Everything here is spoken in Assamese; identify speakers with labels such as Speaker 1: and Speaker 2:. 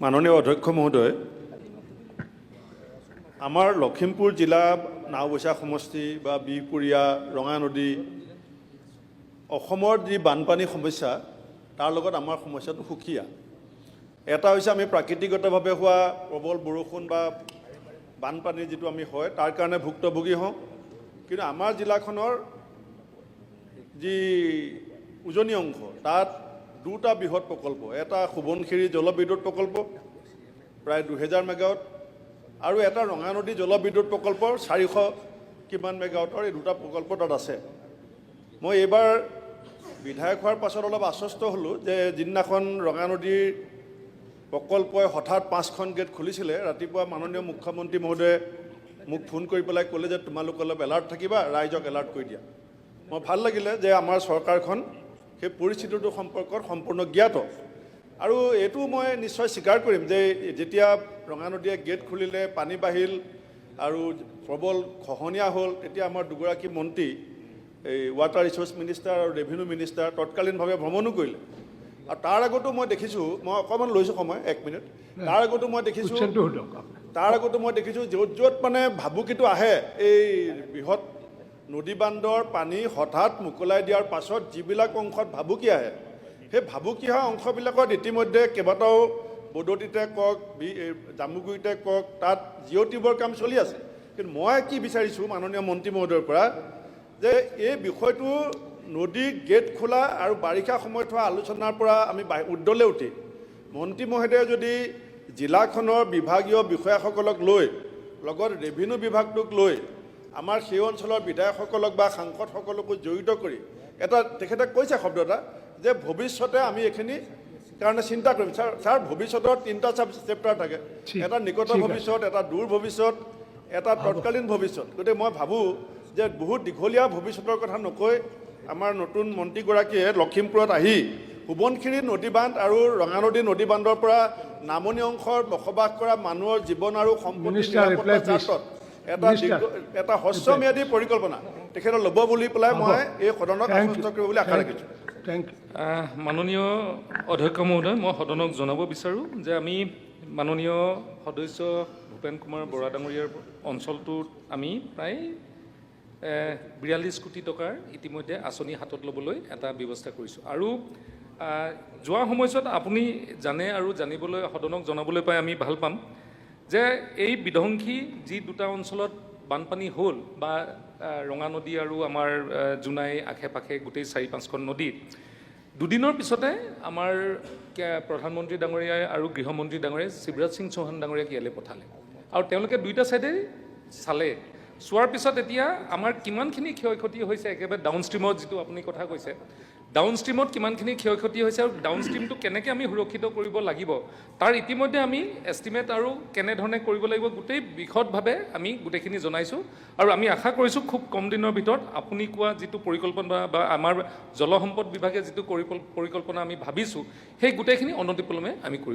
Speaker 1: মাননীয় অধ্যক্ষ মহোদয়, আমাৰ লখিমপুৰ জিলা নাওবৈচা সমষ্টি বা বিহপুৰীয়া ৰঙানদী অসমৰ যি বানপানী সমস্যা তাৰ লগত আমাৰ সমস্যাটো সুকীয়া। এটা হৈছে আমি প্ৰাকৃতিকভাৱে হোৱা প্ৰবল বৰষুণ বা বানপানী যিটো আমি হয় তাৰ কাৰণে ভুক্তভোগী হওঁ, কিন্তু আমাৰ জিলাখনৰ যি উজনি অংশ তাত দুটা বৃহৎ প্ৰকল্প, এটা সোৱণশিৰি জলবিদ্যুৎ প্ৰকল্প প্ৰায় 2000 মেগাৱাট আৰু এটা ৰঙানদী জলবিদ্যুৎ প্ৰকল্পৰ 400 কিমান মেগাৱাটৰ এই দুটা প্ৰকল্প তাত আছে। মই এইবাৰ বিধায়ক হোৱাৰ পাছত অলপ আশ্বস্ত হ'লোঁ যে যিদিনাখন ৰঙানদীৰ প্ৰকল্পই হঠাৎ 5খন গেট খুলিছিলে, ৰাতিপুৱা মাননীয় মুখ্যমন্ত্ৰী মহোদয়ে মোক ফোন কৰি পেলাই ক'লে যে তোমালোক অলপ এলাৰ্ট থাকিবা, ৰাইজক এলাৰ্ট কৰি দিয়া। মই ভাল লাগিলে যে আমাৰ চৰকাৰখন সেই পৰিস্থিতিটো সম্পৰ্কত সম্পূৰ্ণ জ্ঞাত। আৰু এইটো মই নিশ্চয় স্বীকাৰ কৰিম যে যেতিয়া ৰঙানদীয়ে গেট খুলিলে, পানী বাঢ়িল আৰু প্ৰবল খহনীয়া হ'ল, তেতিয়া আমাৰ দুগৰাকী মন্ত্ৰী এই ৱাটাৰ ৰিচোৰ্চ মিনিষ্টাৰ আৰু ৰেভিনিউ মিনিষ্টাৰ তৎকালীনভাৱে ভ্ৰমণো কৰিলে। আৰু তাৰ আগতো মই দেখিছোঁ, মই অকণমান লৈছোঁ সময় 1 মিনিট, তাৰ আগতো মই দেখিছোঁ য'ত য'ত মানে ভাবুকিটো আহে, এই বৃহৎ নদী বান্ধৰ পানী হঠাৎ মোকলাই দিয়াৰ পাছত যিবিলাক অংশত ভাবুকি আহে, সেই ভাবুকি অহা অংশবিলাকত ইতিমধ্যে কেইবাটাও বদতিতে কওক, জামুগুৰিতে কওক, তাত জিঅ' টিউবৰ কাম চলি আছে। কিন্তু মই কি বিচাৰিছোঁ মাননীয় মন্ত্ৰী মহোদয়ৰ পৰা যে এই বিষয়টো নদী গেট খোলা আৰু বাৰিষা সময়ত হোৱা আলোচনাৰ পৰা আমি উৰ্ধলৈ উঠি মন্ত্ৰী মহোদয়ে যদি জিলাখনৰ বিভাগীয় বিষয়াসকলক লৈ, লগত ৰেভিনিউ বিভাগটোক লৈ, আমাৰ সেই অঞ্চলৰ বিধায়কসকলক বা সাংসদসকলকো জড়িত কৰি এটা, তেখেতে কৈছে শব্দ এটা যে ভৱিষ্যতে আমি এইখিনি কাৰণে চিন্তা কৰিম। ছাৰ ভৱিষ্যতৰ 3টা চেপ্টাৰ থাকে, এটা নিকট ভৱিষ্যত, এটা দূৰ ভৱিষ্যত, এটা তৎকালীন ভৱিষ্যত। গতিকে মই ভাবোঁ যে বহুত দীঘলীয়া ভৱিষ্যতৰ কথা নকৈ আমাৰ নতুন মন্ত্ৰীগৰাকীয়ে লখিমপুৰত আহি সোৱণশিৰি নদী বান্ধ আৰু ৰঙানদী নদী বান্ধৰ পৰা নামনি অংশৰ বসবাস কৰা মানুহৰ জীৱন আৰু সম্পত্তি এটা হ্ৰস্বম্যাদী পৰিকল্পনা তেখেতে ল'ব বুলি পেলাই মই এই সদনক আশ্বস্ত কৰিব বুলি আশা ৰাখিছোঁ।
Speaker 2: মাননীয় অধ্যক্ষ মহোদয়, মই সদনক জনাব বিচাৰোঁ যে আমি মাননীয় সদস্য ভূপেন কুমাৰ বৰা ডাঙৰীয়াৰ অঞ্চলটোত আমি প্ৰায় 42 কোটি টকাৰ ইতিমধ্যে আঁচনি হাতত ল'বলৈ এটা ব্যৱস্থা কৰিছোঁ। আৰু যোৱা সময়ছোৱাত আপুনি জানে আৰু জানিবলৈ সদনক জনাবলৈ পাই আমি ভাল পাম যে এই বিধ্বংসী যি দুটা অঞ্চলত বানপানী হ'ল, বা ৰঙানদী আৰু আমাৰ জোনাই আশে পাশে গোটেই 4-5খন নদীত, দুদিনৰ পিছতে আমাৰ প্ৰধানমন্ত্ৰী ডাঙৰীয়াই আৰু গৃহমন্ত্ৰী ডাঙৰীয়াই শিৱৰাজ সিং চৌহান ডাঙৰীয়াক ইয়ালৈ পঠালে আৰু তেওঁলোকে দুইটা ছাইডে চালে। চোৱাৰ পিছত এতিয়া আমাৰ কিমানখিনি ক্ষয় ক্ষতি হৈছে, একেবাৰে ডাউনষ্ট্ৰীমত যিটো আপুনি কথা কৈছে, ডাউনষ্ট্ৰীমত কিমানখিনি ক্ষয় ক্ষতি হৈছে আৰু ডাউনষ্ট্ৰীমটো কেনেকৈ আমি সুৰক্ষিত কৰিব লাগিব তাৰ ইতিমধ্যে আমি এষ্টিমেট আৰু কেনেধৰণে কৰিব লাগিব গোটেই বিশদভাৱে আমি গোটেইখিনি জনাইছোঁ। আৰু আমি আশা কৰিছোঁ খুব কম দিনৰ ভিতৰত আপুনি কোৱা যিটো পৰিকল্পনা বা আমাৰ জলসম্পদ বিভাগে যিটো পৰিকল্পনা আমি ভাবিছোঁ, সেই গোটেইখিনি অনতিপলমে আমি কৰিব।